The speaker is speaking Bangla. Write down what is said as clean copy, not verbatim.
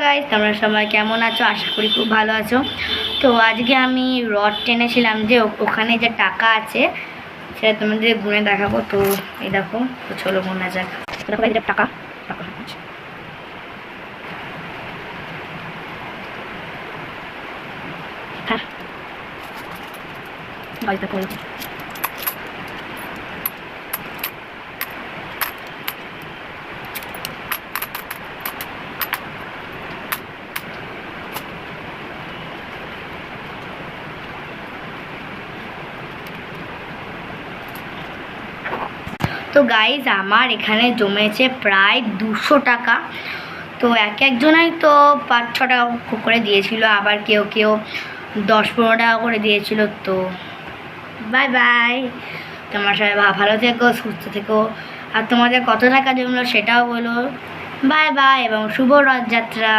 গাইস, তোমরা সবাই কেমন আছো? আশা করি খুব ভালো আছো। তো আজকে আমি রড টেনেছিলাম যে ওখানে যে টাকা আছে সেটা তোমাদের গুনে দেখাবো। তো এই দেখো, তো চলো গোনা যাক। দেখো এটা টাকা টাকা হ্যাঁ গাইস দেখো। তো গাইজ আমার এখানে জমেছে প্রায় 200 টাকা। তো একজনাই তো 5-6 টাকা করে দিয়েছিল, আবার কেউ কেউ 10-15 টাকা করে দিয়েছিল। তো বাই বাই, তোমার সবাই ভালো থেকো, সুস্থ থেকো। আর তোমাদের কত টাকা জমলো সেটাও বলো। বাই বাই এবং শুভ রথযাত্রা।